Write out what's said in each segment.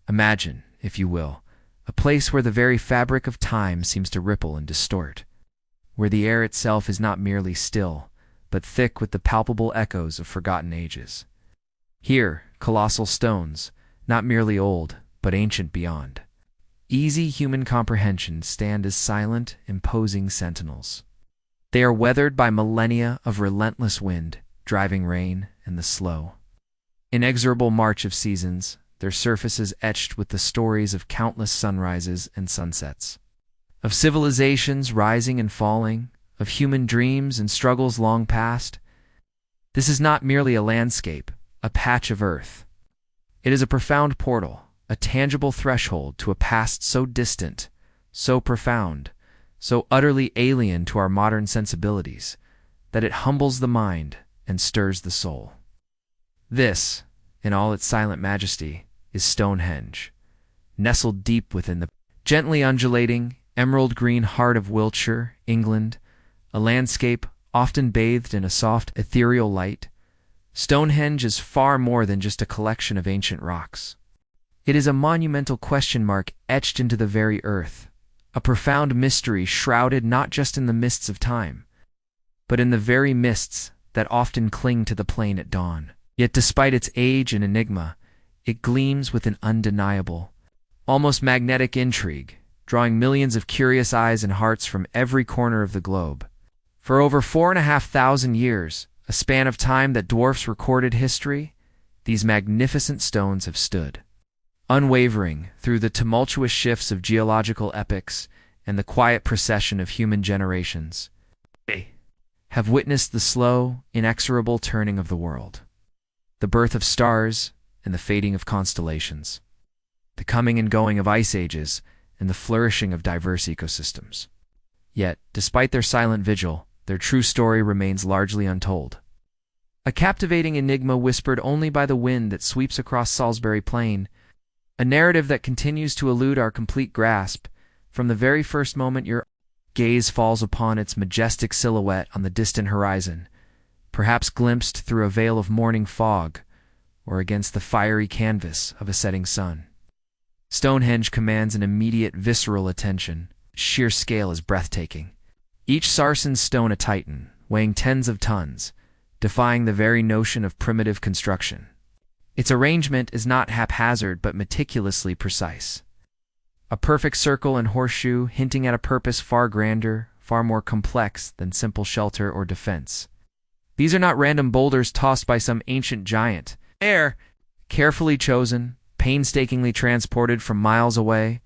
Imagine, if you will, a place where the very fabric of time seems to ripple and distort, where the air itself is not merely still, but thick with the palpable echoes of forgotten ages. Here, colossal stones, not merely old, but ancient beyond easy human comprehension, stand as silent, imposing sentinels. They are weathered by millennia of relentless wind, driving rain, and the slow, inexorable march of seasons, their surfaces etched with the stories of countless sunrises and sunsets, of civilizations rising and falling, of human dreams and struggles long past. This is not merely a landscape, a patch of earth. It is a profound portal, a tangible threshold to a past so distant, so profound, so utterly alien to our modern sensibilities, that it humbles the mind and stirs the soul. This, in all its silent majesty, is Stonehenge, nestled deep within the gently undulating, emerald-green heart of Wiltshire, England, a landscape often bathed in a soft, ethereal light. Stonehenge is far more than just a collection of ancient rocks. It is a monumental question mark etched into the very earth, a profound mystery shrouded not just in the mists of time, but in the very mists that often cling to the plain at dawn. Yet despite its age and enigma, it gleams with an undeniable, almost magnetic intrigue, drawing millions of curious eyes and hearts from every corner of the globe. For over 4,500 years, a span of time that dwarfs recorded history, these magnificent stones have stood, unwavering through the tumultuous shifts of geological epochs and the quiet procession of human generations. They have witnessed the slow, inexorable turning of the world, the birth of stars and the fading of constellations, the coming and going of ice ages and the flourishing of diverse ecosystems. Yet, despite their silent vigil, their true story remains largely untold. A captivating enigma whispered only by the wind that sweeps across Salisbury Plain, a narrative that continues to elude our complete grasp from the very first moment your gaze falls upon its majestic silhouette on the distant horizon, perhaps glimpsed through a veil of morning fog or against the fiery canvas of a setting sun. Stonehenge commands an immediate visceral attention. Its sheer scale is breathtaking. Each sarsen stone a titan, weighing tens of tons, defying the very notion of primitive construction. Its arrangement is not haphazard but meticulously precise. A perfect circle and horseshoe hinting at a purpose far grander, far more complex than simple shelter or defense. These are not random boulders tossed by some ancient giant. They are carefully chosen, painstakingly transported from miles away,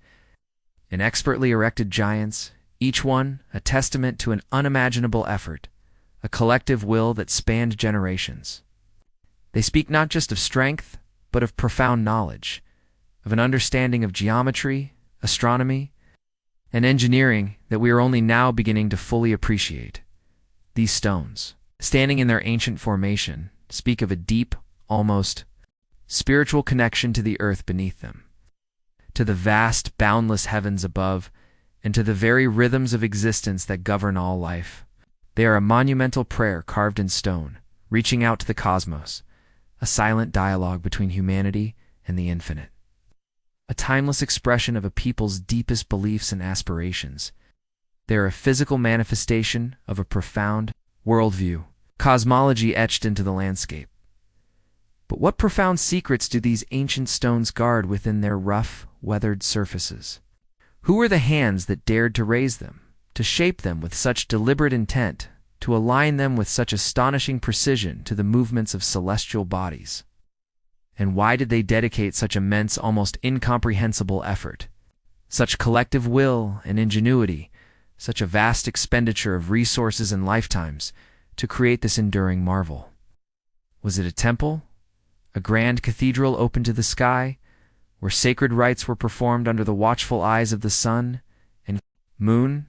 and expertly erected giants, each one a testament to an unimaginable effort, a collective will that spanned generations. They speak not just of strength, but of profound knowledge, of an understanding of geometry, astronomy, and engineering that we are only now beginning to fully appreciate. These stones, standing in their ancient formation, speak of a deep, almost spiritual connection to the earth beneath them, to the vast, boundless heavens above, and to the very rhythms of existence that govern all life. They are a monumental prayer carved in stone, reaching out to the cosmos, a silent dialogue between humanity and the infinite, a timeless expression of a people's deepest beliefs and aspirations. They are a physical manifestation of a profound worldview, cosmology etched into the landscape. But what profound secrets do these ancient stones guard within their rough, weathered surfaces? Who were the hands that dared to raise them, to shape them with such deliberate intent, to align them with such astonishing precision to the movements of celestial bodies? And why did they dedicate such immense, almost incomprehensible effort, such collective will and ingenuity, such a vast expenditure of resources and lifetimes to create this enduring marvel? Was it a temple? A grand cathedral open to the sky, where sacred rites were performed under the watchful eyes of the sun and moon?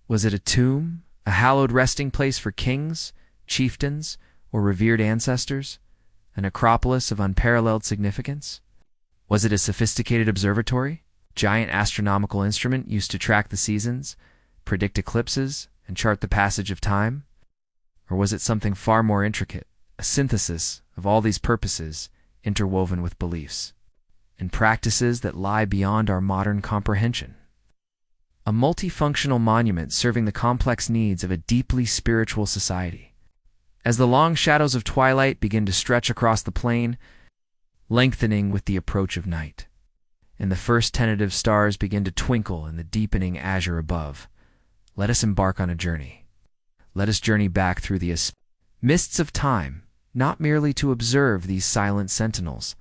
Was it a tomb, a hallowed resting place for kings, chieftains, or revered ancestors, an acropolis of unparalleled significance? Was it a sophisticated observatory, giant astronomical instrument used to track the seasons, predict eclipses, and chart the passage of time? Or was it something far more intricate, a synthesis of all these purposes interwoven with beliefs? and practices that lie beyond our modern comprehension. A multifunctional monument serving the complex needs of a deeply spiritual society. As the long shadows of twilight begin to stretch across the plain, lengthening with the approach of night, and the first tentative stars begin to twinkle in the deepening azure above, let us embark on a journey. Let us journey back through the mists of time, not merely to observe these silent sentinels,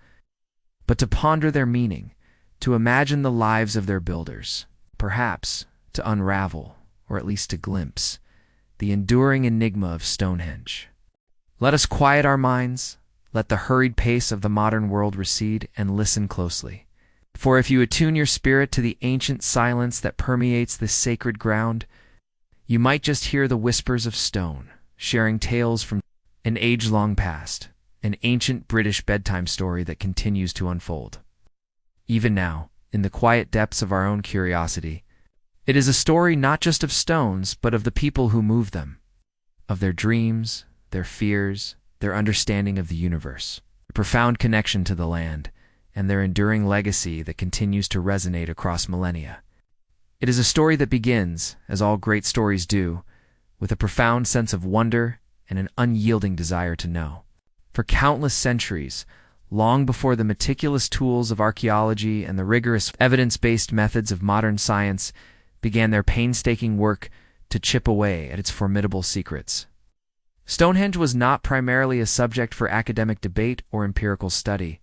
but to ponder their meaning, to imagine the lives of their builders, perhaps to unravel, or at least to glimpse, the enduring enigma of Stonehenge. Let us quiet our minds, let the hurried pace of the modern world recede, and listen closely. For if you attune your spirit to the ancient silence that permeates this sacred ground, you might just hear the whispers of stone, sharing tales from an age-long past, an ancient British bedtime story that continues to unfold. Even now, in the quiet depths of our own curiosity, it is a story not just of stones, but of the people who move them, of their dreams, their fears, their understanding of the universe, a profound connection to the land, and their enduring legacy that continues to resonate across millennia. It is a story that begins, as all great stories do, with a profound sense of wonder and an unyielding desire to know. For countless centuries, long before the meticulous tools of archaeology and the rigorous evidence-based methods of modern science began their painstaking work to chip away at its formidable secrets, Stonehenge was not primarily a subject for academic debate or empirical study.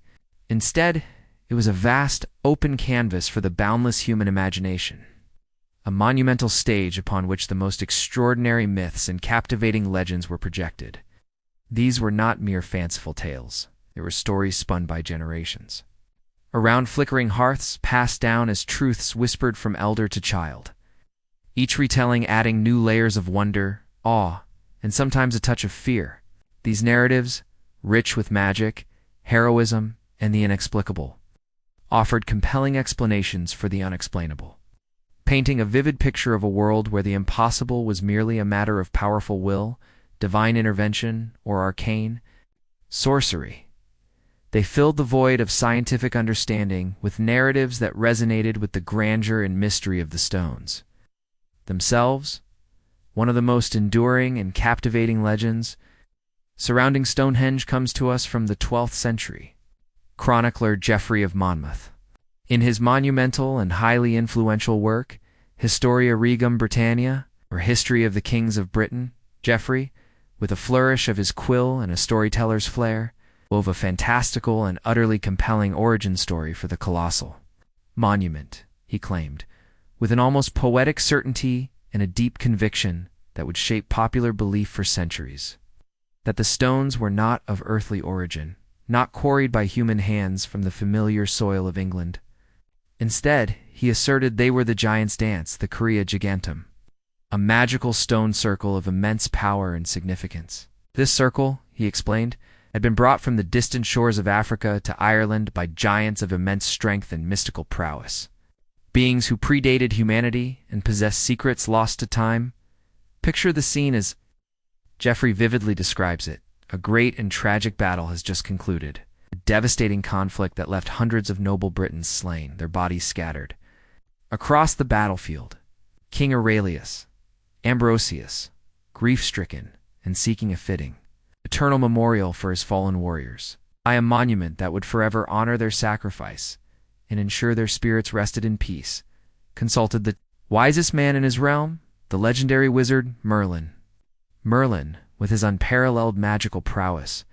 Instead, it was a vast, open canvas for the boundless human imagination, a monumental stage upon which the most extraordinary myths and captivating legends were projected. These were not mere fanciful tales. They were stories spun by generations, around flickering hearths passed down as truths whispered from elder to child, each retelling adding new layers of wonder, awe, and sometimes a touch of fear. These narratives, rich with magic, heroism, and the inexplicable, offered compelling explanations for the unexplainable, painting a vivid picture of a world where the impossible was merely a matter of powerful will, divine intervention, or arcane sorcery. They filled the void of scientific understanding with narratives that resonated with the grandeur and mystery of the stones themselves. One of the most enduring and captivating legends surrounding Stonehenge comes to us from the 12th century chronicler Geoffrey of Monmouth. In his monumental and highly influential work, Historia Regum Britannia, or History of the Kings of Britain, Geoffrey, with a flourish of his quill and a storyteller's flair, wove a fantastical and utterly compelling origin story for the colossal monument, he claimed, with an almost poetic certainty and a deep conviction that would shape popular belief for centuries, that the stones were not of earthly origin, not quarried by human hands from the familiar soil of England. Instead, he asserted they were the giant's dance, the Curia Gigantum, a magical stone circle of immense power and significance. This circle, he explained, had been brought from the distant shores of Africa to Ireland by giants of immense strength and mystical prowess, beings who predated humanity and possessed secrets lost to time. Picture the scene as Geoffrey vividly describes it. A great and tragic battle has just concluded, a devastating conflict that left hundreds of noble Britons slain, their bodies scattered. Across the battlefield, King Aurelius, Ambrosius, grief-stricken and seeking a fitting, eternal memorial for his fallen warriors, a monument that would forever honor their sacrifice and ensure their spirits rested in peace, consulted the wisest man in his realm, the legendary wizard Merlin. Merlin, with his unparalleled magical prowess,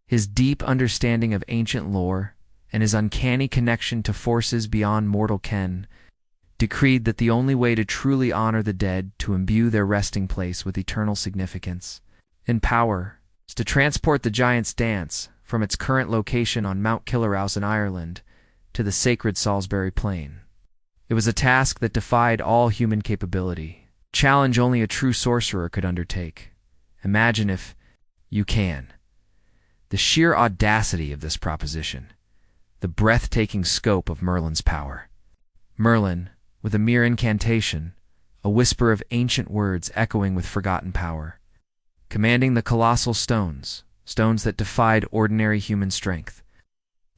his deep understanding of ancient lore, and his uncanny connection to forces beyond mortal ken, decreed that the only way to truly honor the dead, to imbue their resting place with eternal significance and power, is to transport the giant's dance from its current location on Mount Killarhouse in Ireland to the sacred Salisbury Plain. It was a task that defied all human capability, a challenge only a true sorcerer could undertake. Imagine, if you can, the sheer audacity of this proposition, the breathtaking scope of Merlin's power. Merlin, with a mere incantation, a whisper of ancient words echoing with forgotten power, commanding the colossal stones that defied ordinary human strength,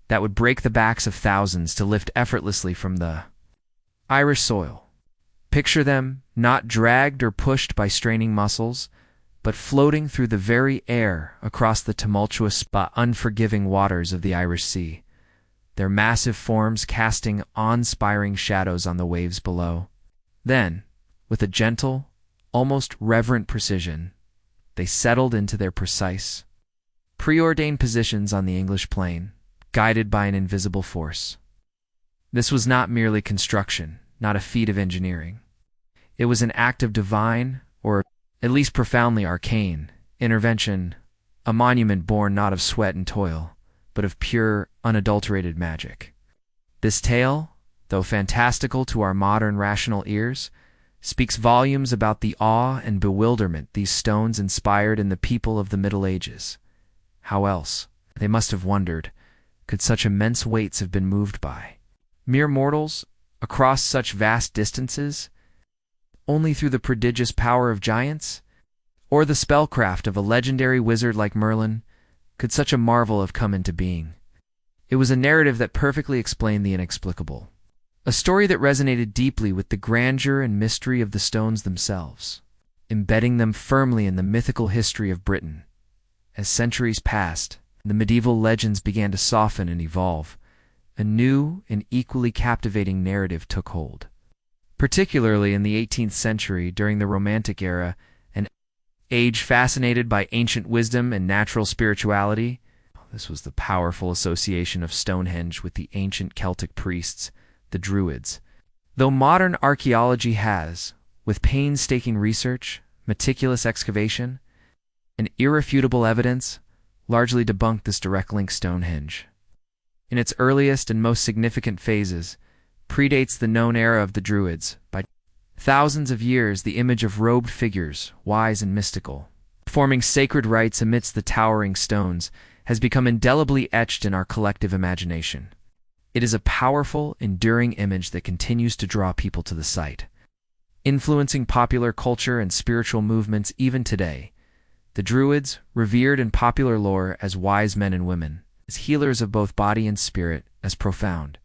that would break the backs of thousands to lift effortlessly from the Irish soil. Picture them not dragged or pushed by straining muscles, but floating through the very air across the tumultuous but unforgiving waters of the Irish Sea, their massive forms casting awe-inspiring shadows on the waves below. Then, with a gentle, almost reverent precision, they settled into their precise, preordained positions on the English plain, guided by an invisible force. This was not merely construction, not a feat of engineering. It was an act of divine, or at least profoundly arcane, intervention, a monument born not of sweat and toil, but of pure, unadulterated magic. This tale, though fantastical to our modern rational ears, speaks volumes about the awe and bewilderment these stones inspired in the people of the Middle Ages. How else, they must have wondered, could such immense weights have been moved by mere mortals across such vast distances? Only through the prodigious power of giants, or the spellcraft of a legendary wizard like Merlin, could such a marvel have come into being. It was a narrative that perfectly explained the inexplicable, a story that resonated deeply with the grandeur and mystery of the stones themselves, embedding them firmly in the mythical history of Britain. As centuries passed, the medieval legends began to soften and evolve. A new and equally captivating narrative took hold. Particularly in the 18th century, during the Romantic era, an age fascinated by ancient wisdom and natural spirituality. This was the powerful association of Stonehenge with the ancient Celtic priests, the Druids. Though modern archaeology has, with painstaking research, meticulous excavation, and irrefutable evidence, largely debunked this direct link. Stonehenge, in its earliest and most significant phases, predates the known era of the Druids by thousands of years. The image of robed figures, wise and mystical, performing sacred rites amidst the towering stones, has become indelibly etched in our collective imagination. It is a powerful, enduring image that continues to draw people to the site, influencing popular culture and spiritual movements even today. The Druids, revered in popular lore as wise men and women, as healers of both body and spirit, as profound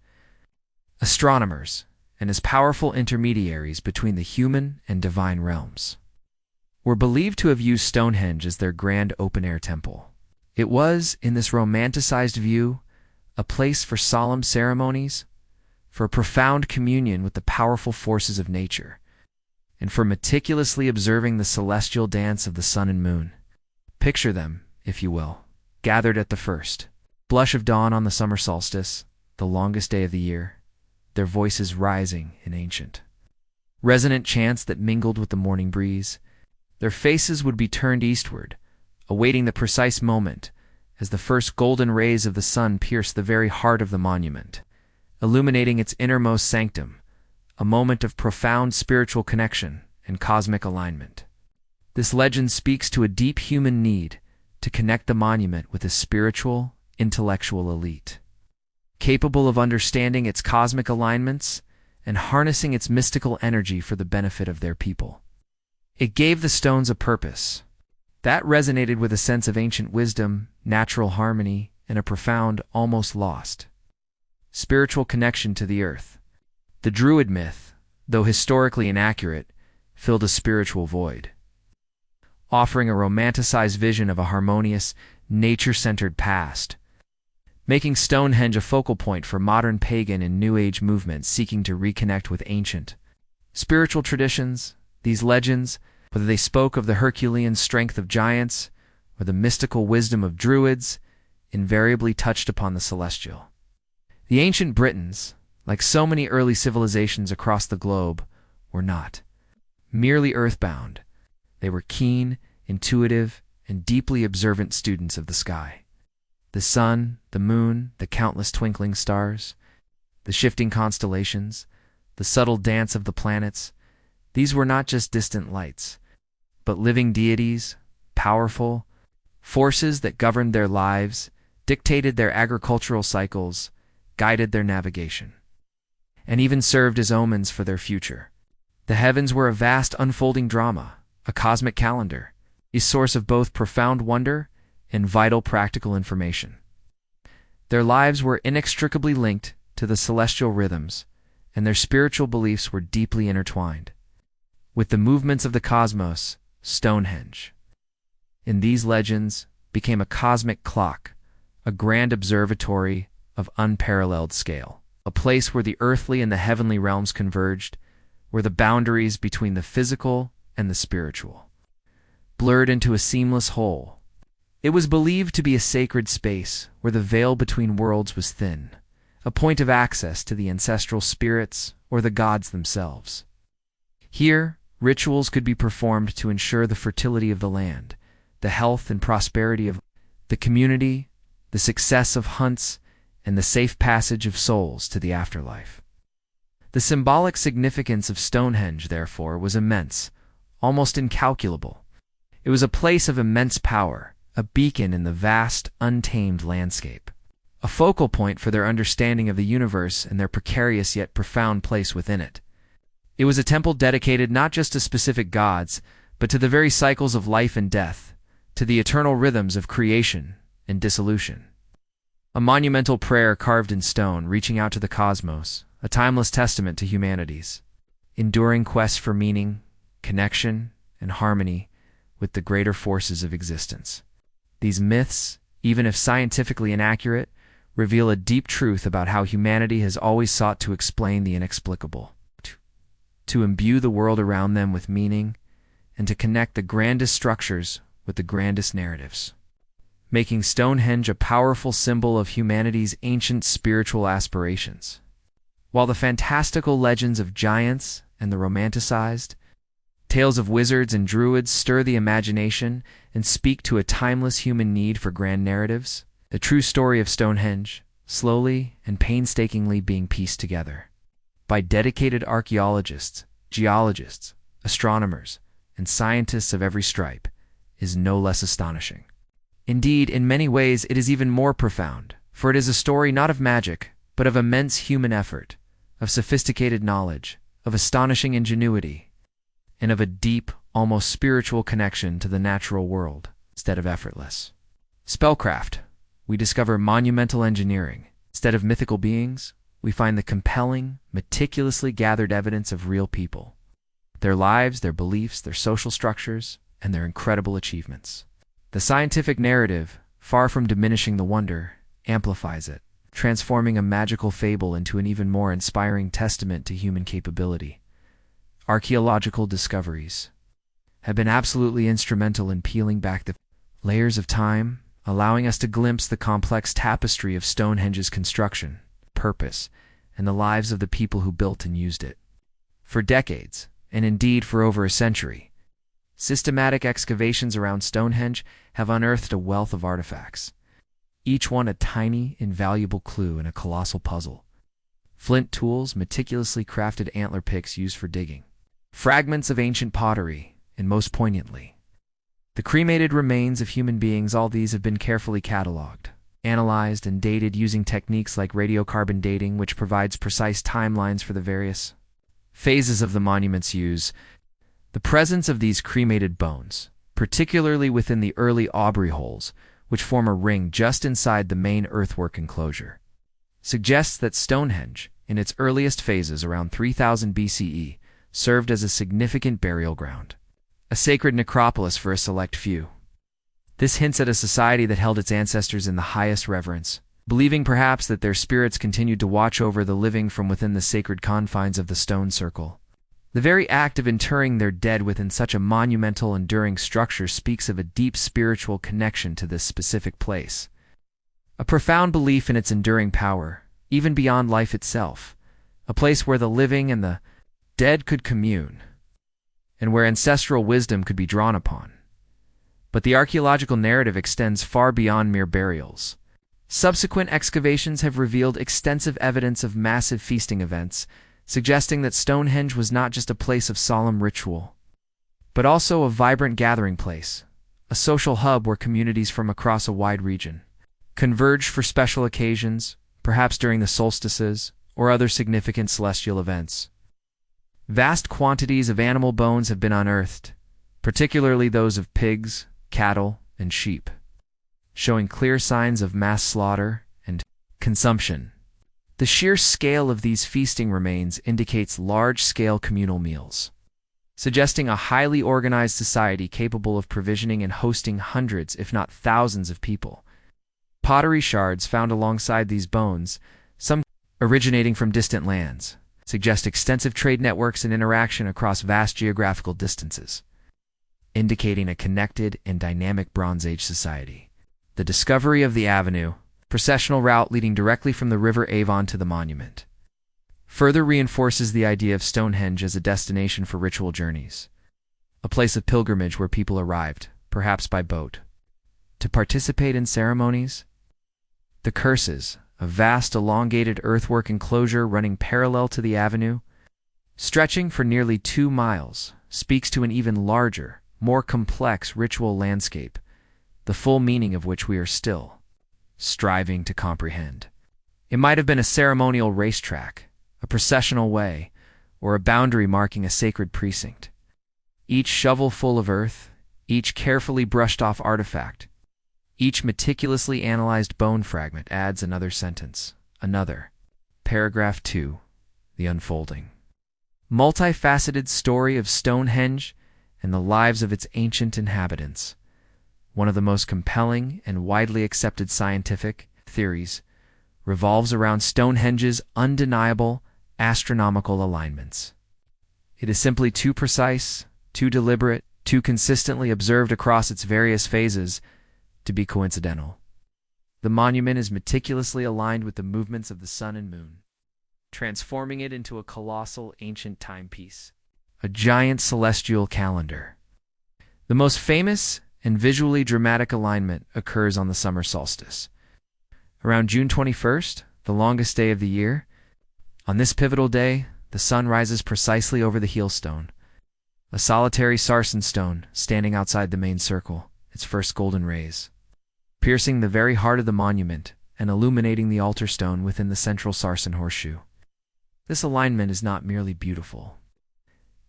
astronomers, and as powerful intermediaries between the human and divine realms, were believed to have used Stonehenge as their grand open-air temple. It was, in this romanticized view, a place for solemn ceremonies, for a profound communion with the powerful forces of nature, and for meticulously observing the celestial dance of the sun and moon. Picture them, if you will, gathered at the first blush of dawn on the summer solstice, the longest day of the year, their voices rising in ancient, resonant chants that mingled with the morning breeze. Their faces would be turned eastward, awaiting the precise moment as the first golden rays of the sun pierced the very heart of the monument, illuminating its innermost sanctum, a moment of profound spiritual connection and cosmic alignment. This legend speaks to a deep human need to connect the monument with a spiritual, intellectual elite, capable of understanding its cosmic alignments and harnessing its mystical energy for the benefit of their people. It gave the stones a purpose that resonated with a sense of ancient wisdom, natural harmony, and a profound, almost lost, spiritual connection to the earth. The Druid myth, though historically inaccurate, filled a spiritual void, offering a romanticized vision of a harmonious, nature-centered past, making Stonehenge a focal point for modern pagan and New Age movements seeking to reconnect with ancient spiritual traditions. These legends, whether they spoke of the Herculean strength of giants or the mystical wisdom of Druids, invariably touched upon the celestial. The ancient Britons, like so many early civilizations across the globe, were not merely earthbound. They were keen, intuitive, and deeply observant students of the sky. The sun, the moon, the countless twinkling stars, the shifting constellations, the subtle dance of the planets, these were not just distant lights, but living deities, powerful forces that governed their lives, dictated their agricultural cycles, guided their navigation, and even served as omens for their future. The heavens were a vast unfolding drama, a cosmic calendar, a source of both profound wonder and vital practical information. Their lives were inextricably linked to the celestial rhythms, and their spiritual beliefs were deeply intertwined with the movements of the cosmos. Stonehenge, in these legends, became a cosmic clock, a grand observatory of unparalleled scale, a place where the earthly and the heavenly realms converged, where the boundaries between the physical and the spiritual blurred into a seamless whole. It was believed to be a sacred space where the veil between worlds was thin, a point of access to the ancestral spirits or the gods themselves. Here, rituals could be performed to ensure the fertility of the land, the health and prosperity of the community, the success of hunts, and the safe passage of souls to the afterlife. The symbolic significance of Stonehenge, therefore, was immense, almost incalculable. It was a place of immense power, a beacon in the vast, untamed landscape, a focal point for their understanding of the universe and their precarious yet profound place within it. It was a temple dedicated not just to specific gods, but to the very cycles of life and death, to the eternal rhythms of creation and dissolution. A monumental prayer carved in stone, reaching out to the cosmos, a timeless testament to humanity's enduring quest for meaning, connection, and harmony with the greater forces of existence. These myths, even if scientifically inaccurate, reveal a deep truth about how humanity has always sought to explain the inexplicable, to imbue the world around them with meaning, and to connect the grandest structures with the grandest narratives, making Stonehenge a powerful symbol of humanity's ancient spiritual aspirations. While the fantastical legends of giants and the romanticized tales of wizards and druids stir the imagination and speak to a timeless human need for grand narratives, the true story of Stonehenge, slowly and painstakingly being pieced together by dedicated archaeologists, geologists, astronomers, and scientists of every stripe, is no less astonishing. Indeed, in many ways it is even more profound, for it is a story not of magic, but of immense human effort, of sophisticated knowledge, of astonishing ingenuity, and of a deep, almost spiritual connection to the natural world, instead of effortless spellcraft. We discover monumental engineering. Instead of mythical beings, we find the compelling, meticulously gathered evidence of real people, their lives, their beliefs, their social structures, and their incredible achievements. The scientific narrative, far from diminishing the wonder, amplifies it, transforming a magical fable into an even more inspiring testament to human capability. Archaeological discoveries have been absolutely instrumental in peeling back the layers of time, allowing us to glimpse the complex tapestry of Stonehenge's construction, purpose, and the lives of the people who built and used it. For decades, and indeed for over a century, systematic excavations around Stonehenge have unearthed a wealth of artifacts, each one a tiny, invaluable clue in a colossal puzzle. Flint tools, meticulously crafted antler picks used for digging, fragments of ancient pottery, and most poignantly, the cremated remains of human beings. All these have been carefully cataloged, analyzed, and dated using techniques like radiocarbon dating, which provides precise timelines for the various phases of the monument's use. The presence of these cremated bones, particularly within the early Aubrey holes, which form a ring just inside the main earthwork enclosure, suggests that Stonehenge, in its earliest phases around 3000 BCE, served as a significant burial ground, a sacred necropolis for a select few. This hints at a society that held its ancestors in the highest reverence, believing perhaps that their spirits continued to watch over the living from within the sacred confines of the stone circle. The very act of interring their dead within such a monumental, enduring structure speaks of a deep spiritual connection to this specific place, a profound belief in its enduring power, even beyond life itself, a place where the living and the dead could commune, and where ancestral wisdom could be drawn upon. But the archaeological narrative extends far beyond mere burials. Subsequent excavations have revealed extensive evidence of massive feasting events, suggesting that Stonehenge was not just a place of solemn ritual, but also a vibrant gathering place, a social hub where communities from across a wide region converged for special occasions, perhaps during the solstices or other significant celestial events. Vast quantities of animal bones have been unearthed, particularly those of pigs, cattle, and sheep, showing clear signs of mass slaughter and Consumption. The sheer scale of these feasting remains indicates large-scale communal meals, suggesting a highly organized society capable of provisioning and hosting hundreds, if not thousands, of people. Pottery shards found alongside these bones, some originating from distant lands, suggest extensive trade networks and interaction across vast geographical distances, indicating a connected and dynamic Bronze Age society. The discovery of the avenue, processional route leading directly from the River Avon to the monument, further reinforces the idea of Stonehenge as a destination for ritual journeys, a place of pilgrimage where people arrived, perhaps by boat, to participate in ceremonies. The curses, a vast elongated earthwork enclosure running parallel to the avenue, stretching for nearly 2 miles, speaks to an even larger, more complex ritual landscape, the full meaning of which we are still striving to comprehend. It might have been a ceremonial racetrack, a processional way, or a boundary marking a sacred precinct. Each shovelful of earth, each carefully brushed off artifact, each meticulously analyzed bone fragment adds another sentence, another. Paragraph 2. The unfolding, multifaceted story of Stonehenge and the lives of its ancient inhabitants. One of the most compelling and widely accepted scientific theories revolves around Stonehenge's undeniable astronomical alignments. It is simply too precise, too deliberate, too consistently observed across its various phases to be coincidental. The monument is meticulously aligned with the movements of the sun and moon, transforming it into a colossal ancient timepiece, a giant celestial calendar. The most famous and visually dramatic alignment occurs on the summer solstice. Around June 21st, the longest day of the year, on this pivotal day, the sun rises precisely over the heelstone, a solitary sarsen stone standing outside the main circle, its first golden rays piercing the very heart of the monument and illuminating the altar stone within the central sarsen horseshoe. This alignment is not merely beautiful.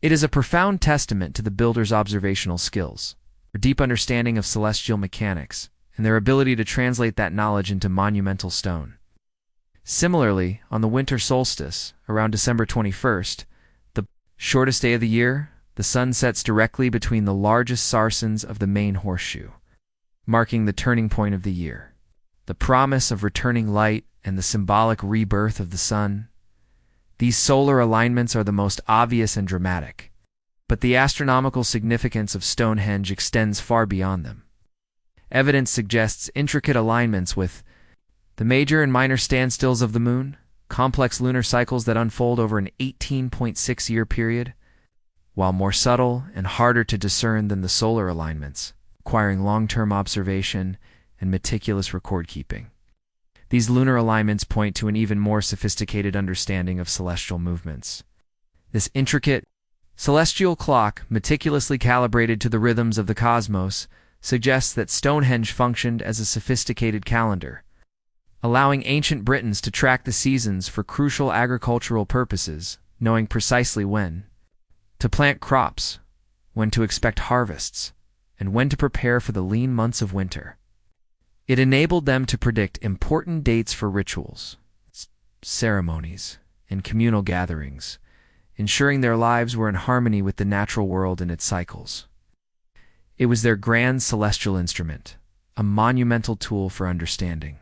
It is a profound testament to the builder's observational skills, their deep understanding of celestial mechanics, and their ability to translate that knowledge into monumental stone. Similarly, on the winter solstice, around December 21st, the shortest day of the year, the sun sets directly between the largest sarsens of the main horseshoe, marking the turning point of the year. The promise of returning light and the symbolic rebirth of the sun. These solar alignments are the most obvious and dramatic, but the astronomical significance of Stonehenge extends far beyond them. Evidence suggests intricate alignments with the major and minor standstills of the moon, complex lunar cycles that unfold over an 18.6-year period, while more subtle and harder to discern than the solar alignments, requiring long-term observation and meticulous record-keeping. These lunar alignments point to an even more sophisticated understanding of celestial movements. This intricate, celestial clock, meticulously calibrated to the rhythms of the cosmos, suggests that Stonehenge functioned as a sophisticated calendar, allowing ancient Britons to track the seasons for crucial agricultural purposes, knowing precisely when to plant crops, when to expect harvests, and when to prepare for the lean months of winter. It enabled them to predict important dates for rituals, ceremonies, and communal gatherings, ensuring their lives were in harmony with the natural world and its cycles. It was their grand celestial instrument, a monumental tool for understanding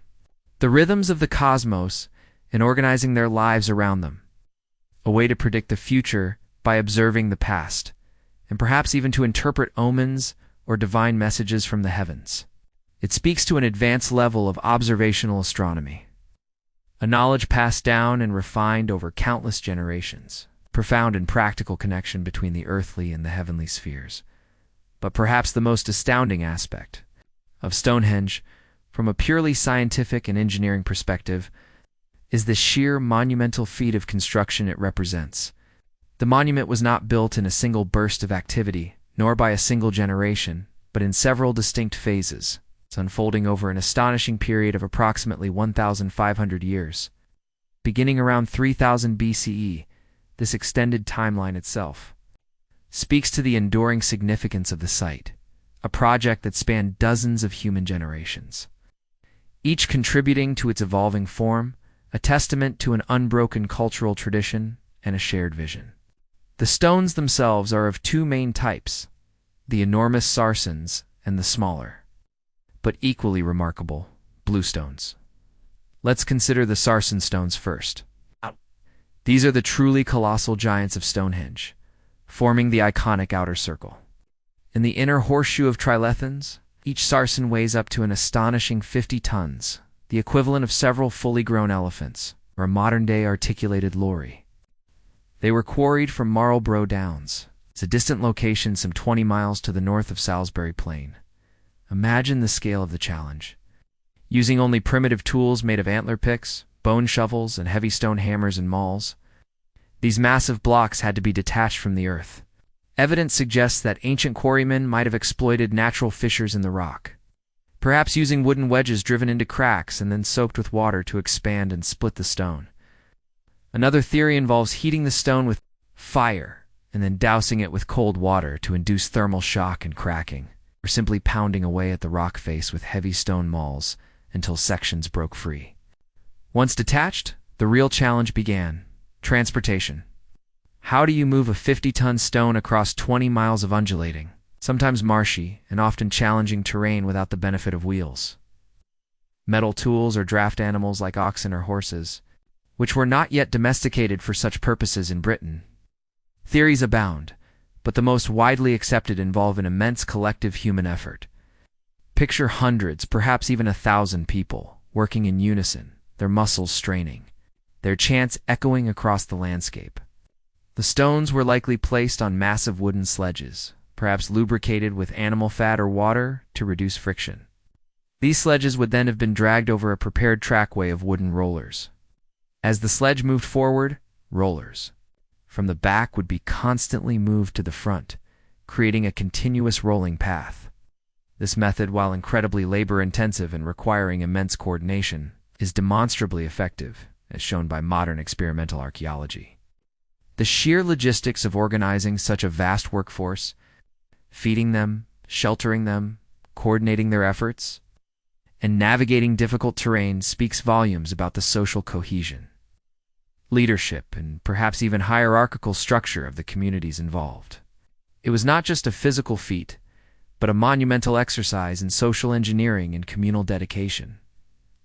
the rhythms of the cosmos and organizing their lives around them, a way to predict the future by observing the past, and perhaps even to interpret omens or divine messages from the heavens. It speaks to an advanced level of observational astronomy, a knowledge passed down and refined over countless generations, profound and practical connection between the earthly and the heavenly spheres. But perhaps the most astounding aspect of Stonehenge, from a purely scientific and engineering perspective, is the sheer monumental feat of construction it represents. The monument was not built in a single burst of activity, nor by a single generation, but in several distinct phases, unfolding over an astonishing period of approximately 1,500 years. Beginning around 3000 BCE, this extended timeline itself speaks to the enduring significance of the site, a project that spanned dozens of human generations. each contributing to its evolving form, a testament to an unbroken cultural tradition and a shared vision. The stones themselves are of two main types, the enormous sarsens and the smaller, but equally remarkable, bluestones. Let's consider the sarsen stones first. These are the truly colossal giants of Stonehenge, forming the iconic outer circle. In the inner horseshoe of trilithons, each sarsen weighs up to an astonishing 50 tons, the equivalent of several fully grown elephants, or a modern-day articulated lorry. They were quarried from Marlborough Downs. It's a distant location some 20 miles to the north of Salisbury Plain. Imagine the scale of the challenge. Using only primitive tools made of antler picks, bone shovels, and heavy stone hammers and mauls, these massive blocks had to be detached from the earth. Evidence suggests that ancient quarrymen might have exploited natural fissures in the rock, perhaps using wooden wedges driven into cracks and then soaked with water to expand and split the stone. Another theory involves heating the stone with fire and then dousing it with cold water to induce thermal shock and cracking, or simply pounding away at the rock face with heavy stone mauls until sections broke free. Once detached, the real challenge began: transportation. How do you move a 50-ton stone across 20 miles of undulating, sometimes marshy, and often challenging terrain without the benefit of wheels? Metal tools or draft animals like oxen or horses, which were not yet domesticated for such purposes in Britain. Theories abound, but the most widely accepted involve an immense collective human effort. Picture hundreds, perhaps even 1,000 people, working in unison, their muscles straining, their chants echoing across the landscape. The stones were likely placed on massive wooden sledges, perhaps lubricated with animal fat or water to reduce friction. These sledges would then have been dragged over a prepared trackway of wooden rollers. As the sledge moved forward, rollers from the back would be constantly moved to the front, creating a continuous rolling path. This method, while incredibly labor-intensive and requiring immense coordination, is demonstrably effective, as shown by modern experimental archaeology. The sheer logistics of organizing such a vast workforce, feeding them, sheltering them, coordinating their efforts, and navigating difficult terrain speaks volumes about the social cohesion, leadership, and perhaps even hierarchical structure of the communities involved. It was not just a physical feat, but a monumental exercise in social engineering and communal dedication.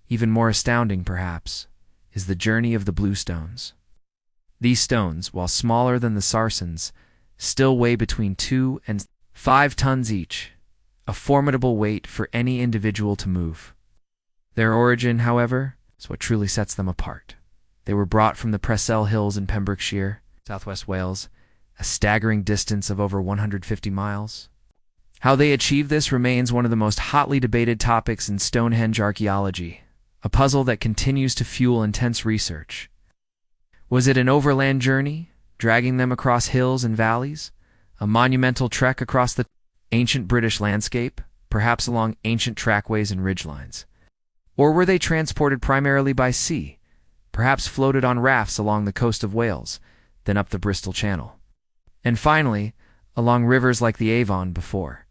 Even more astounding, perhaps, is the journey of the bluestones. These stones, while smaller than the sarsens, still weigh between 2 and 5 tons each, a formidable weight for any individual to move. Their origin, however, is what truly sets them apart. They were brought from the Preseli Hills in Pembrokeshire, southwest Wales, a staggering distance of over 150 miles. How they achieved this remains one of the most hotly debated topics in Stonehenge archaeology, a puzzle that continues to fuel intense research. Was it an overland journey, dragging them across hills and valleys? A monumental trek across the ancient British landscape, perhaps along ancient trackways and ridgelines? Or were they transported primarily by sea, perhaps floated on rafts along the coast of Wales, then up the Bristol Channel, and finally, along rivers like the Avon before,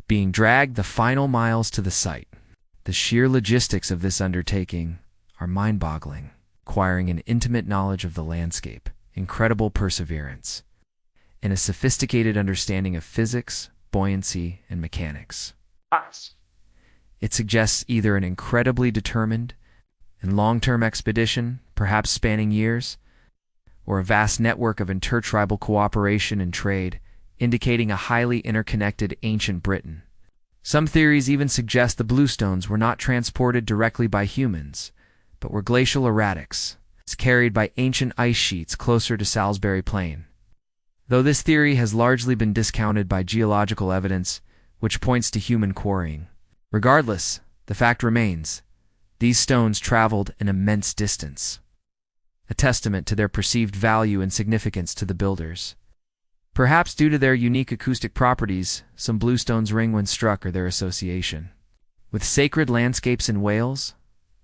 being dragged the final miles to the site? The sheer logistics of this undertaking are mind-boggling, requiring an intimate knowledge of the landscape, incredible perseverance, and a sophisticated understanding of physics, buoyancy, and mechanics. It suggests either an incredibly determined and long-term expedition, perhaps spanning years, or a vast network of intertribal cooperation and trade, indicating a highly interconnected ancient Britain. Some theories even suggest the bluestones were not transported directly by humans, but were glacial erratics, carried by ancient ice sheets closer to Salisbury Plain. Though this theory has largely been discounted by geological evidence, which points to human quarrying. Regardless, the fact remains, these stones traveled an immense distance, a testament to their perceived value and significance to the builders. Perhaps due to their unique acoustic properties, some bluestones ring when struck or their association with sacred landscapes in Wales.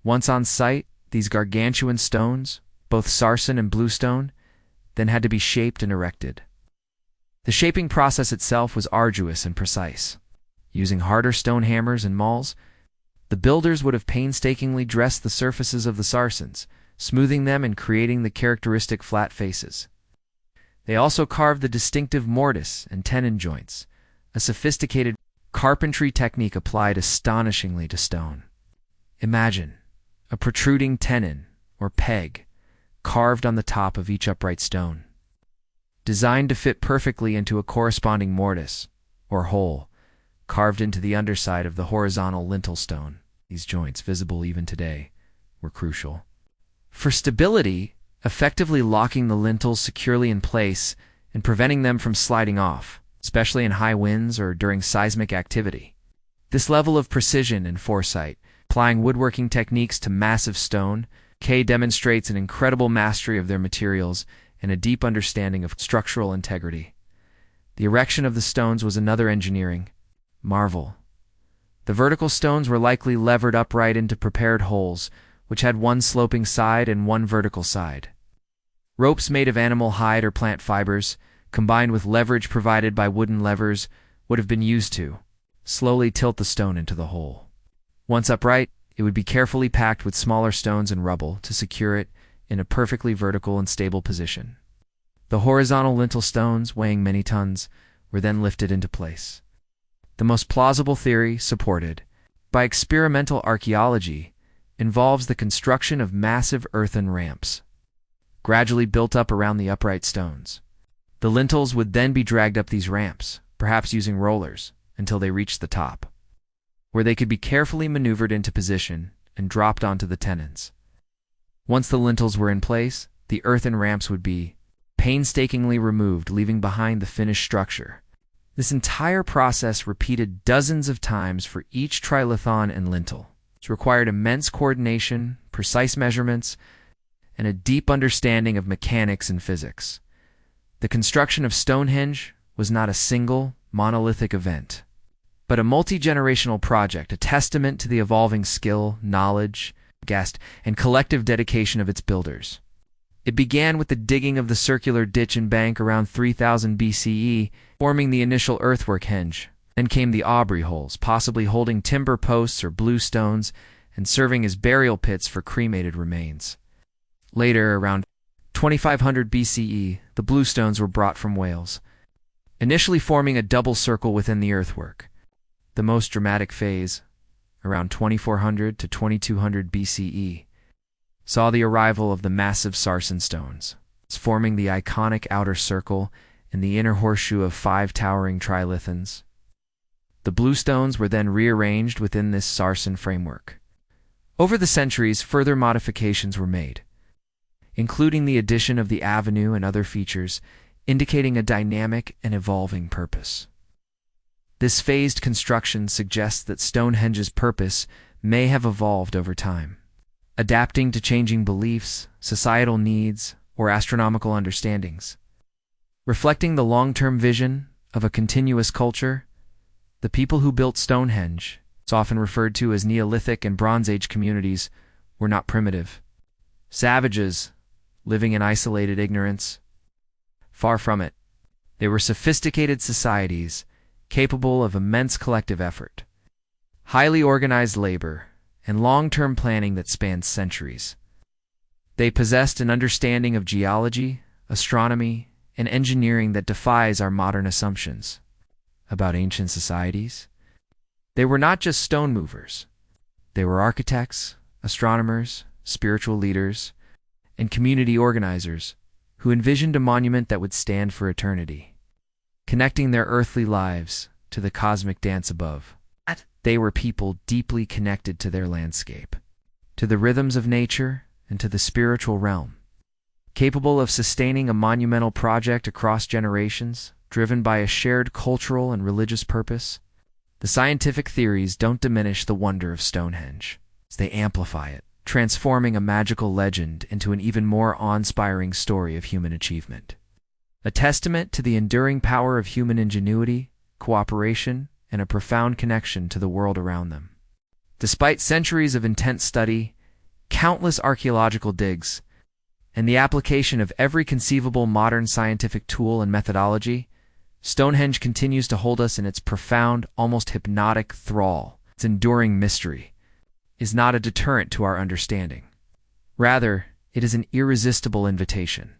Once on site, these gargantuan stones, both sarsen and bluestone, then had to be shaped and erected. The shaping process itself was arduous and precise. Using harder stone hammers and mauls, The builders would have painstakingly dressed the surfaces of the sarsens, smoothing them and creating the characteristic flat faces. They also carved the distinctive mortise and tenon joints, a sophisticated carpentry technique applied astonishingly to stone. Imagine a protruding tenon, or peg, carved on the top of each upright stone. Designed to fit perfectly into a corresponding mortise, or hole, carved into the underside of the horizontal lintel stone. These joints, visible even today, were crucial for stability, effectively locking the lintels securely in place and preventing them from sliding off, especially in high winds or during seismic activity. This level of precision and foresight, applying woodworking techniques to massive stone, demonstrates an incredible mastery of their materials and a deep understanding of structural integrity. The erection of the stones was another engineering marvel. The vertical stones were likely levered upright into prepared holes, which had one sloping side and one vertical side. Ropes made of animal hide or plant fibers, combined with leverage provided by wooden levers, would have been used to slowly tilt the stone into the hole. Once upright, it would be carefully packed with smaller stones and rubble to secure it in a perfectly vertical and stable position. The horizontal lintel stones, weighing many tons, were then lifted into place. The most plausible theory, supported by experimental archaeology, involves the construction of massive earthen ramps, gradually built up around the upright stones. The lintels would then be dragged up these ramps, perhaps using rollers, until they reached the top, where they could be carefully maneuvered into position and dropped onto the tenons. Once the lintels were in place, the earthen ramps would be painstakingly removed, leaving behind the finished structure. This entire process repeated dozens of times for each trilithon and lintel. It required immense coordination, precise measurements, and a deep understanding of mechanics and physics. The construction of Stonehenge was not a single, monolithic event, but a multi-generational project, a testament to the evolving skill, knowledge, and collective dedication of its builders. It began with the digging of the circular ditch and bank around 3000 BCE, forming the initial earthwork henge. Then came the Aubrey holes, possibly holding timber posts or blue stones and serving as burial pits for cremated remains. Later, around 2500 BCE, the blue stones were brought from Wales, initially forming a double circle within the earthwork. The most dramatic phase, around 2400 to 2200 BCE, saw the arrival of the massive sarsen stones, forming the iconic outer circle and the inner horseshoe of 5 towering trilithons. The blue stones were then rearranged within this sarsen framework. Over the centuries, further modifications were made, including the addition of the avenue and other features, indicating a dynamic and evolving purpose. This phased construction suggests that Stonehenge's purpose may have evolved over time, adapting to changing beliefs, societal needs, or astronomical understandings. Reflecting the long-term vision of a continuous culture, the people who built Stonehenge, it's often referred to as Neolithic and Bronze Age communities, were not primitive savages living in isolated ignorance. Far from it. They were sophisticated societies capable of immense collective effort, highly organized labor, and long-term planning that spanned centuries. They possessed an understanding of geology, astronomy, and engineering that defies our modern assumptions about ancient societies. They were not just stone movers. They were architects, astronomers, spiritual leaders, and community organizers who envisioned a monument that would stand for eternity, connecting their earthly lives to the cosmic dance above. They were people deeply connected to their landscape, to the rhythms of nature, and to the spiritual realm, capable of sustaining a monumental project across generations, driven by a shared cultural and religious purpose. The scientific theories don't diminish the wonder of Stonehenge. They amplify it, transforming a magical legend into an even more awe-inspiring story of human achievement. A testament to the enduring power of human ingenuity, cooperation, and a profound connection to the world around them. Despite centuries of intense study, countless archaeological digs, and the application of every conceivable modern scientific tool and methodology, Stonehenge continues to hold us in its profound, almost hypnotic thrall, its enduring mystery, is not a deterrent to our understanding. Rather, it is an irresistible invitation,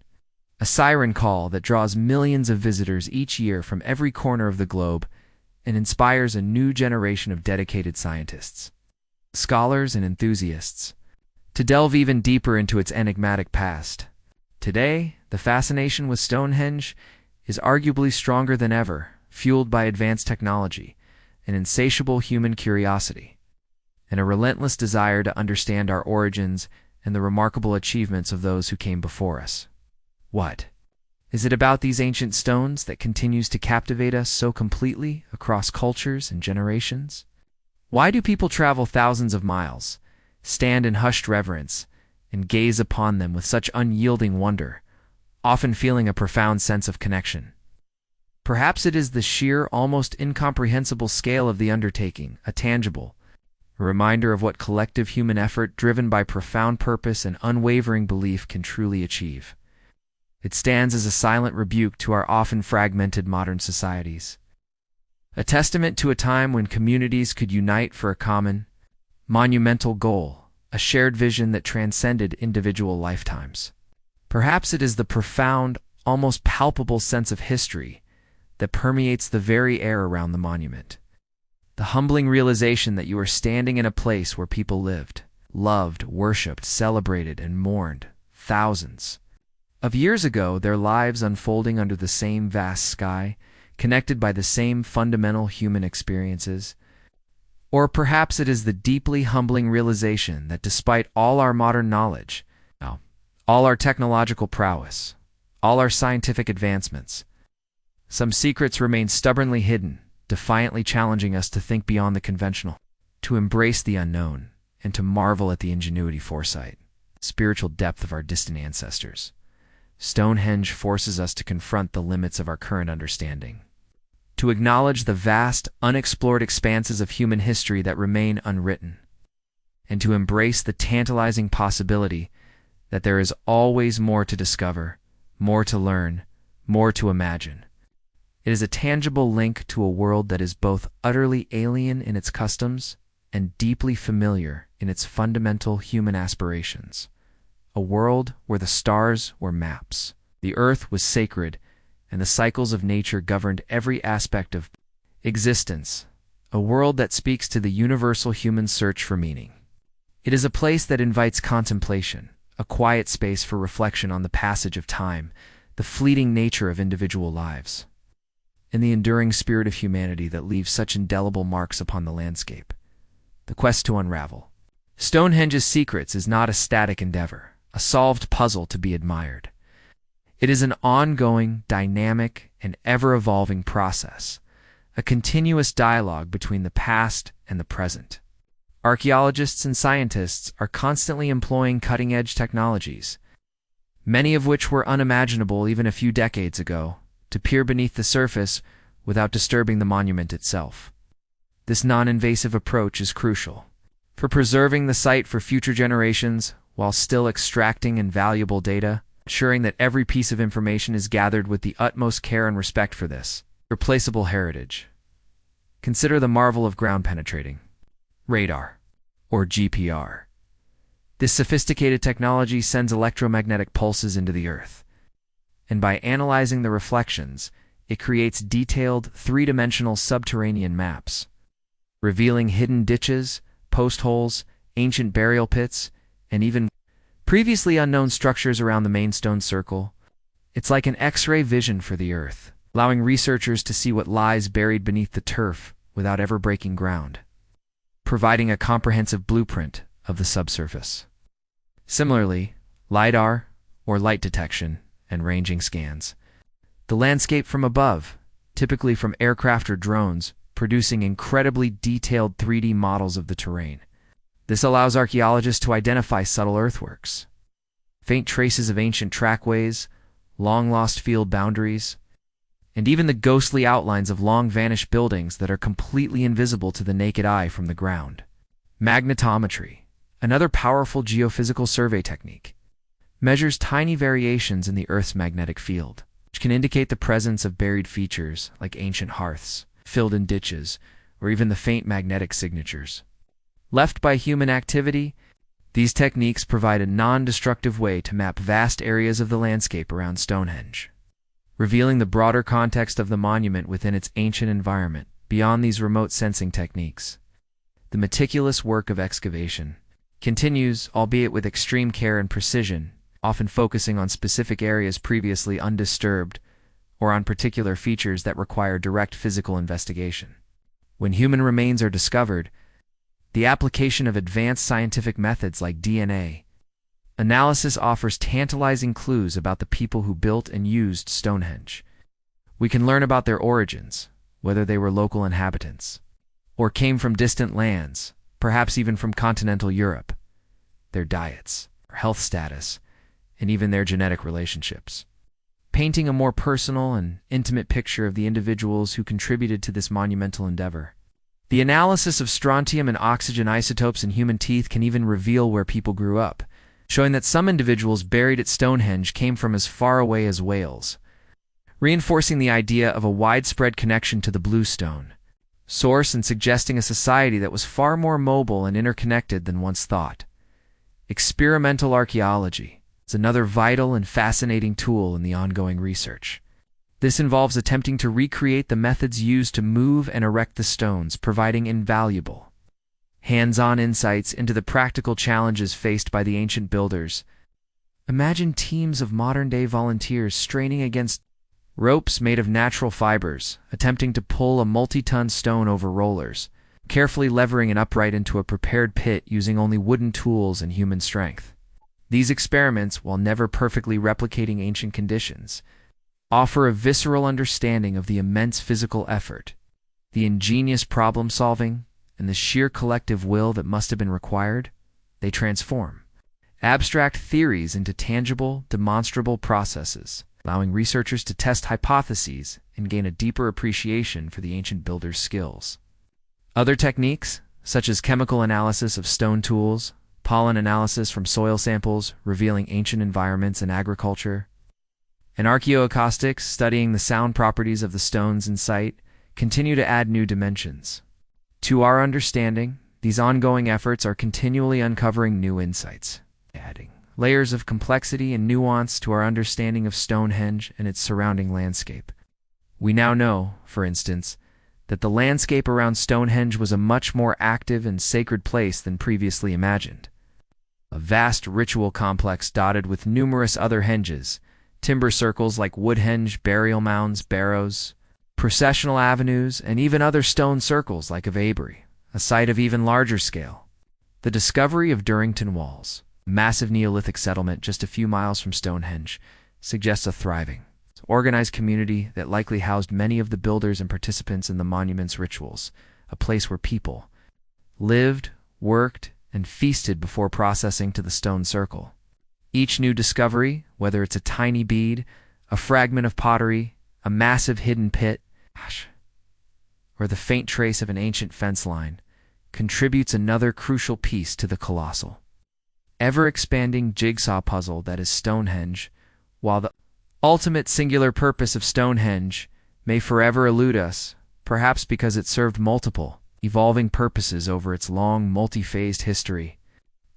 a siren call that draws millions of visitors each year from every corner of the globe and inspires a new generation of dedicated scientists, scholars, and enthusiasts to delve even deeper into its enigmatic past. Today, the fascination with Stonehenge is arguably stronger than ever, fueled by advanced technology, an insatiable human curiosity, and a relentless desire to understand our origins and the remarkable achievements of those who came before us. What is it about these ancient stones that continues to captivate us so completely across cultures and generations? Why do people travel thousands of miles, stand in hushed reverence, and gaze upon them with such unyielding wonder, often feeling a profound sense of connection? Perhaps it is the sheer, almost incomprehensible scale of the undertaking, a reminder of what collective human effort driven by profound purpose and unwavering belief can truly achieve. It stands as a silent rebuke to our often fragmented modern societies, a testament to a time when communities could unite for a common, monumental goal, a shared vision that transcended individual lifetimes. Perhaps it is the profound, almost palpable sense of history that permeates the very air around the monument. The humbling realization that you are standing in a place where people lived, loved, worshipped, celebrated, and mourned thousands of years ago, their lives unfolding under the same vast sky, connected by the same fundamental human experiences. Or perhaps it is the deeply humbling realization that despite all our modern knowledge, all our technological prowess, all our scientific advancements, some secrets remain stubbornly hidden, defiantly challenging us to think beyond the conventional, to embrace the unknown, and to marvel at the ingenuity, foresight, spiritual depth of our distant ancestors. Stonehenge forces us to confront the limits of our current understanding, to acknowledge the vast, unexplored expanses of human history that remain unwritten, and to embrace the tantalizing possibility that there is always more to discover, more to learn, more to imagine. It is a tangible link to a world that is both utterly alien in its customs and deeply familiar in its fundamental human aspirations. A world where the stars were maps, the earth was sacred, and the cycles of nature governed every aspect of existence. A world that speaks to the universal human search for meaning. It is a place that invites contemplation, a quiet space for reflection on the passage of time, the fleeting nature of individual lives, and the enduring spirit of humanity that leaves such indelible marks upon the landscape. The quest to unravel Stonehenge's secrets is not a static endeavor, a solved puzzle to be admired. It is an ongoing, dynamic, and ever-evolving process, a continuous dialogue between the past and the present. Archaeologists and scientists are constantly employing cutting-edge technologies, many of which were unimaginable even a few decades ago, to peer beneath the surface without disturbing the monument itself. This non-invasive approach is crucial for preserving the site for future generations while still extracting invaluable data, ensuring that every piece of information is gathered with the utmost care and respect for this irreplaceable heritage. Consider the marvel of ground-penetrating radar, or GPR. This sophisticated technology sends electromagnetic pulses into the Earth, and by analyzing the reflections, it creates detailed, three-dimensional subterranean maps, revealing hidden ditches, post holes, ancient burial pits, and even previously unknown structures around the main stone circle. It's like an X-ray vision for the Earth, allowing researchers to see what lies buried beneath the turf without ever breaking ground, providing a comprehensive blueprint of the subsurface. Similarly, LiDAR, or light detection, and ranging scans the landscape from above, typically from aircraft or drones, producing incredibly detailed 3D models of the terrain. This allows archaeologists to identify subtle earthworks, faint traces of ancient trackways, long-lost field boundaries, and even the ghostly outlines of long-vanished buildings that are completely invisible to the naked eye from the ground. Magnetometry, another powerful geophysical survey technique, measures tiny variations in the Earth's magnetic field, which can indicate the presence of buried features like ancient hearths, filled in ditches, or even the faint magnetic signatures left by human activity. These techniques provide a non-destructive way to map vast areas of the landscape around Stonehenge, revealing the broader context of the monument within its ancient environment. Beyond these remote sensing techniques, the meticulous work of excavation continues, albeit with extreme care and precision, often focusing on specific areas previously undisturbed or on particular features that require direct physical investigation. When human remains are discovered, the application of advanced scientific methods like DNA analysis offers tantalizing clues about the people who built and used Stonehenge. We can learn about their origins, whether they were local inhabitants or came from distant lands, perhaps even from continental Europe, their diets, their health status, and even their genetic relationships, painting a more personal and intimate picture of the individuals who contributed to this monumental endeavor. The analysis of strontium and oxygen isotopes in human teeth can even reveal where people grew up, showing that some individuals buried at Stonehenge came from as far away as Wales, reinforcing the idea of a widespread connection to the Blue Stone source and suggesting a society that was far more mobile and interconnected than once thought. Experimental archaeology is another vital and fascinating tool in the ongoing research. This involves attempting to recreate the methods used to move and erect the stones, providing invaluable hands-on insights into the practical challenges faced by the ancient builders. Imagine teams of modern-day volunteers straining against ropes made of natural fibers, attempting to pull a multi-ton stone over rollers, carefully levering an upright into a prepared pit using only wooden tools and human strength. These experiments, while never perfectly replicating ancient conditions, offer a visceral understanding of the immense physical effort, the ingenious problem-solving, and the sheer collective will that must have been required. They transform abstract theories into tangible, demonstrable processes, allowing researchers to test hypotheses and gain a deeper appreciation for the ancient builders' skills. Other techniques, such as chemical analysis of stone tools, pollen analysis from soil samples revealing ancient environments in agriculture, and archaeoacoustics studying the sound properties of the stones in site, continue to add new dimensions to our understanding. These ongoing efforts are continually uncovering new insights, adding layers of complexity and nuance to our understanding of Stonehenge and its surrounding landscape. We now know, for instance, that the landscape around Stonehenge was a much more active and sacred place than previously imagined. A vast ritual complex dotted with numerous other henges, timber circles like Woodhenge, burial mounds, barrows, processional avenues, and even other stone circles like of Avebury, a site of even larger scale. The discovery of Durrington Walls, a massive Neolithic settlement just a few miles from Stonehenge, suggests a thriving, organized community that likely housed many of the builders and participants in the monument's rituals, a place where people lived, worked, and feasted before processing to the stone circle. Each new discovery, whether it's a tiny bead, a fragment of pottery, a massive hidden pit, or the faint trace of an ancient fence line, contributes another crucial piece to the colossal, ever-expanding jigsaw puzzle that is Stonehenge. While the ultimate singular purpose of Stonehenge may forever elude us, perhaps because it served multiple, evolving purposes over its long, multi-phased history,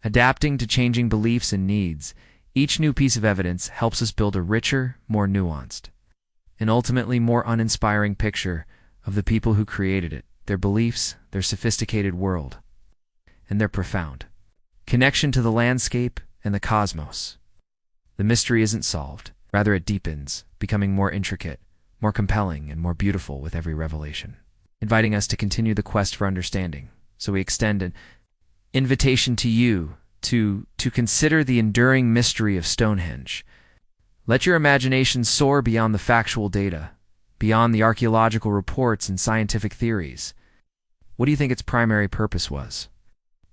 adapting to changing beliefs and needs, each new piece of evidence helps us build a richer, more nuanced, and ultimately more uninspiring picture of the people who created it, their beliefs, their sophisticated world, and their profound connection to the landscape and the cosmos. The mystery isn't solved, rather it deepens, becoming more intricate, more compelling, and more beautiful with every revelation, inviting us to continue the quest for understanding. So we extend an invitation to you to consider the enduring mystery of Stonehenge. Let your imagination soar beyond the factual data, beyond the archaeological reports and scientific theories. What do you think its primary purpose was?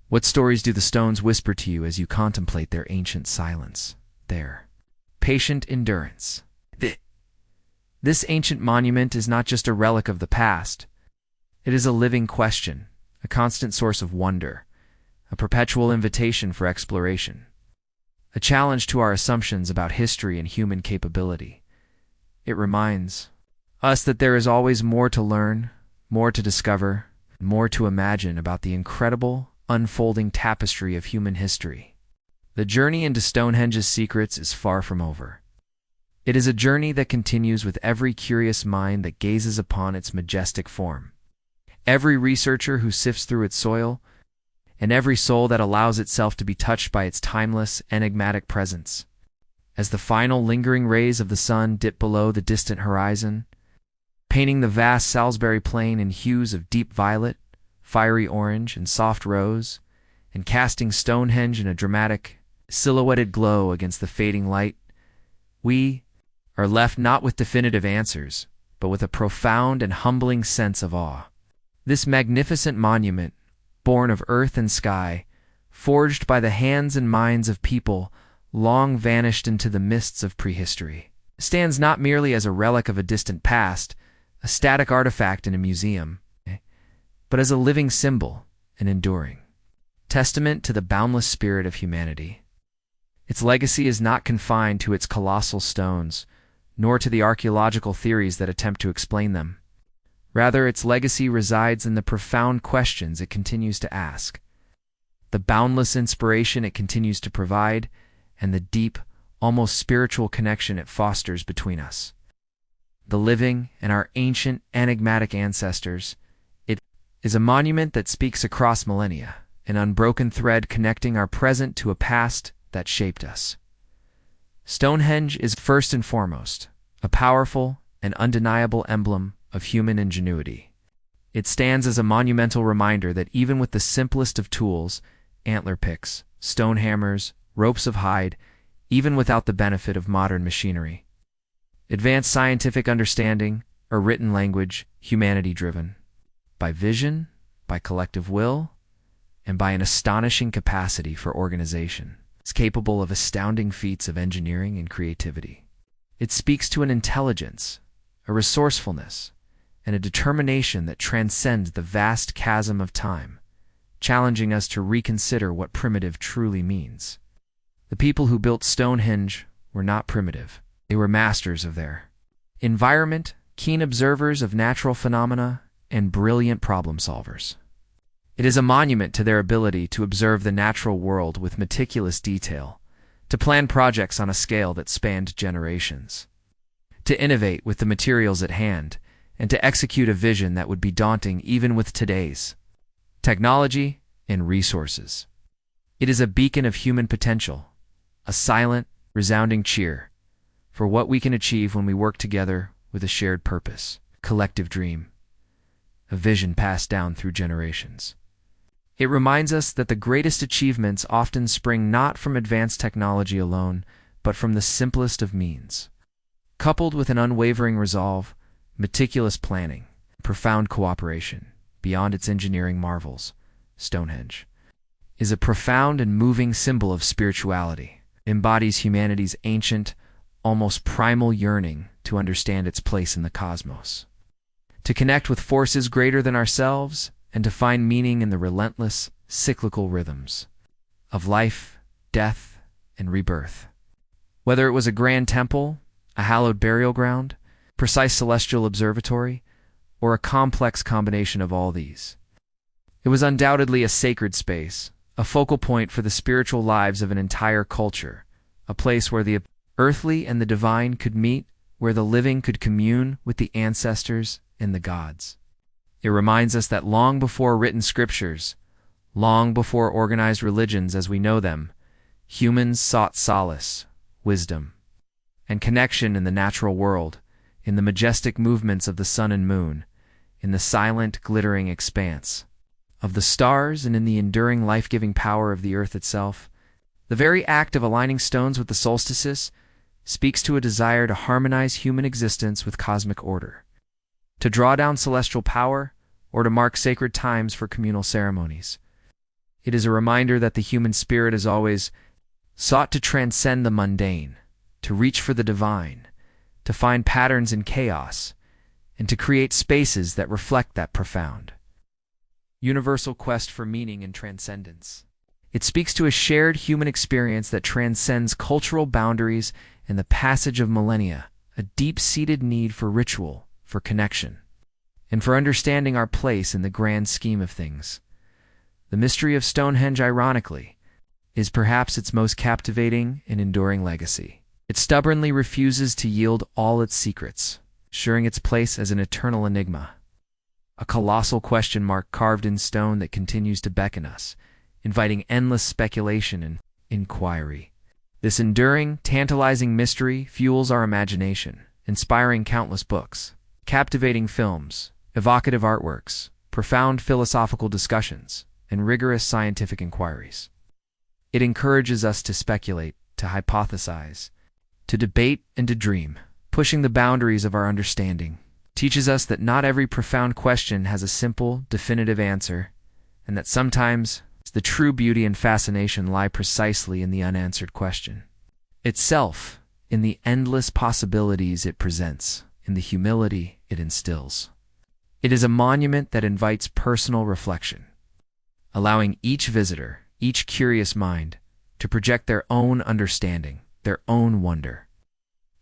What stories do the stones whisper to you as you contemplate their ancient silence, their patient endurance? This ancient monument is not just a relic of the past. It is a living question, a constant source of wonder, a perpetual invitation for exploration, a challenge to our assumptions about history and human capability. It reminds us that there is always more to learn, more to discover, more to imagine about the incredible, unfolding tapestry of human history. The journey into Stonehenge's secrets is far from over. It is a journey that continues with every curious mind that gazes upon its majestic form, every researcher who sifts through its soil, and every soul that allows itself to be touched by its timeless, enigmatic presence. As the final lingering rays of the sun dip below the distant horizon, painting the vast Salisbury Plain in hues of deep violet, fiery orange, and soft rose, and casting Stonehenge in a dramatic, silhouetted glow against the fading light, we are left not with definitive answers, but with a profound and humbling sense of awe. This magnificent monument, born of earth and sky, forged by the hands and minds of people long vanished into the mists of prehistory, stands not merely as a relic of a distant past, a static artifact in a museum, but as a living symbol, an enduring testament to the boundless spirit of humanity. Its legacy is not confined to its colossal stones, nor to the archaeological theories that attempt to explain them. Rather, its legacy resides in the profound questions it continues to ask, the boundless inspiration it continues to provide, and the deep, almost spiritual connection it fosters between us, the living and our ancient, enigmatic ancestors. It is a monument that speaks across millennia, an unbroken thread connecting our present to a past that shaped us. Stonehenge is first and foremost a powerful and undeniable emblem of human ingenuity. It stands as a monumental reminder that even with the simplest of tools, antler picks, stone hammers, ropes of hide, even without the benefit of modern machinery, advanced scientific understanding, or written language, humanity-driven by vision, by collective will, and by an astonishing capacity for organization, is capable of astounding feats of engineering and creativity. It speaks to an intelligence, a resourcefulness, and a determination that transcends the vast chasm of time, challenging us to reconsider what primitive truly means. The people who built Stonehenge were not primitive. They were masters of their environment, keen observers of natural phenomena, and brilliant problem solvers. It is a monument to their ability to observe the natural world with meticulous detail, to plan projects on a scale that spanned generations, to innovate with the materials at hand, and to execute a vision that would be daunting even with today's technology and resources. It is a beacon of human potential, a silent, resounding cheer for what we can achieve when we work together with a shared purpose, collective dream, a vision passed down through generations. It reminds us that the greatest achievements often spring not from advanced technology alone, but from the simplest of means. Coupled with an unwavering resolve, meticulous planning, profound cooperation, beyond its engineering marvels, Stonehenge is a profound and moving symbol of spirituality, embodies humanity's ancient, almost primal yearning to understand its place in the cosmos, to connect with forces greater than ourselves, and to find meaning in the relentless, cyclical rhythms of life, death, and rebirth. Whether it was a grand temple, a hallowed burial ground, precise celestial observatory, or a complex combination of all these, it was undoubtedly a sacred space, a focal point for the spiritual lives of an entire culture, a place where the earthly and the divine could meet, where the living could commune with the ancestors and the gods. It reminds us that long before written scriptures, long before organized religions as we know them, humans sought solace, wisdom, and connection in the natural world, in the majestic movements of the sun and moon, in the silent, glittering expanse of the stars, and in the enduring, life-giving power of the earth itself. The very act of aligning stones with the solstices speaks to a desire to harmonize human existence with cosmic order, to draw down celestial power, or to mark sacred times for communal ceremonies. It is a reminder that the human spirit has always sought to transcend the mundane, to reach for the divine, to find patterns in chaos, and to create spaces that reflect that profound, universal quest for meaning and transcendence. It speaks to a shared human experience that transcends cultural boundaries and the passage of millennia, a deep-seated need for ritual, for connection, and for understanding our place in the grand scheme of things. The mystery of Stonehenge, ironically, is perhaps its most captivating and enduring legacy. It stubbornly refuses to yield all its secrets, assuring its place as an eternal enigma, a colossal question mark carved in stone that continues to beckon us, inviting endless speculation and inquiry. This enduring, tantalizing mystery fuels our imagination, inspiring countless books, captivating films, evocative artworks, profound philosophical discussions, and rigorous scientific inquiries. It encourages us to speculate, to hypothesize, to debate, and to dream, pushing the boundaries of our understanding. Teaches us that not every profound question has a simple, definitive answer, and that sometimes the true beauty and fascination lie precisely in the unanswered question itself, in the endless possibilities it presents, in the humility it instills. It is a monument that invites personal reflection, allowing each visitor, each curious mind, to project their own understanding, their own wonder,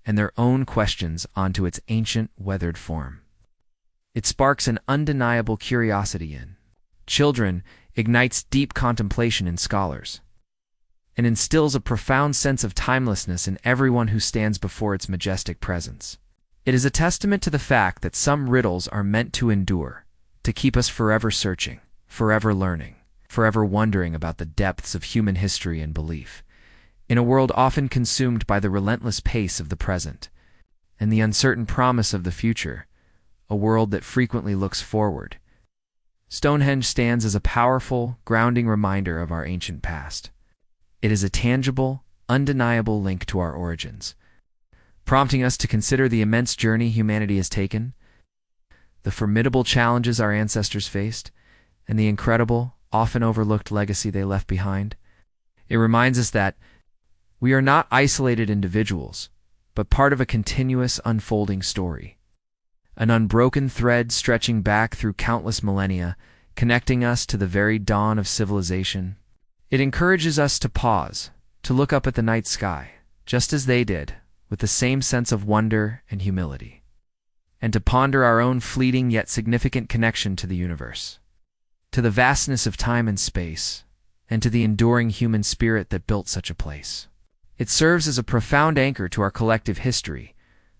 and their own questions onto its ancient, weathered form. It sparks an undeniable curiosity in children, ignites deep contemplation in scholars, and instills a profound sense of timelessness in everyone who stands before its majestic presence. It is a testament to the fact that some riddles are meant to endure, to keep us forever searching, forever learning, forever wondering about the depths of human history and belief. In a world often consumed by the relentless pace of the present and the uncertain promise of the future, a world that frequently looks forward, Stonehenge stands as a powerful, grounding reminder of our ancient past. It is a tangible, undeniable link to our origins, prompting us to consider the immense journey humanity has taken, the formidable challenges our ancestors faced, and the incredible, often overlooked legacy they left behind. It reminds us that we are not isolated individuals, but part of a continuous unfolding story, an unbroken thread stretching back through countless millennia, connecting us to the very dawn of civilization. It encourages us to pause, to look up at the night sky, just as they did, with the same sense of wonder and humility, and to ponder our own fleeting yet significant connection to the universe, to the vastness of time and space, and to the enduring human spirit that built such a place. It serves as a profound anchor to our collective history,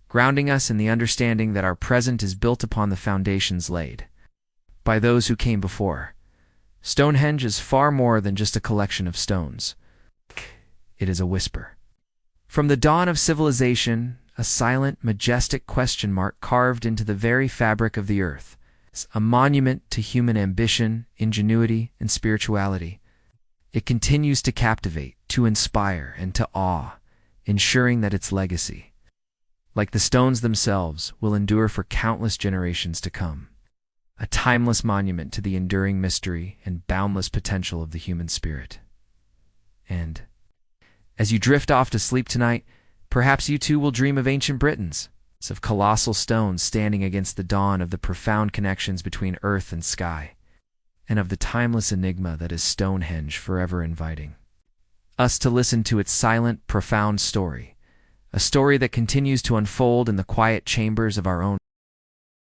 grounding us in the understanding that our present is built upon the foundations laid by those who came before. Stonehenge is far more than just a collection of stones. It is a whisper. From the dawn of civilization, a silent, majestic question mark carved into the very fabric of the earth, a monument to human ambition, ingenuity, and spirituality. It continues to captivate, to inspire, and to awe, ensuring that its legacy, like the stones themselves, will endure for countless generations to come. A timeless monument to the enduring mystery and boundless potential of the human spirit. And as you drift off to sleep tonight, perhaps you too will dream of ancient Britons, of colossal stones standing against the dawn, of the profound connections between earth and sky, and of the timeless enigma that is Stonehenge, forever inviting us to listen to its silent, profound story, a story that continues to unfold in the quiet chambers of our own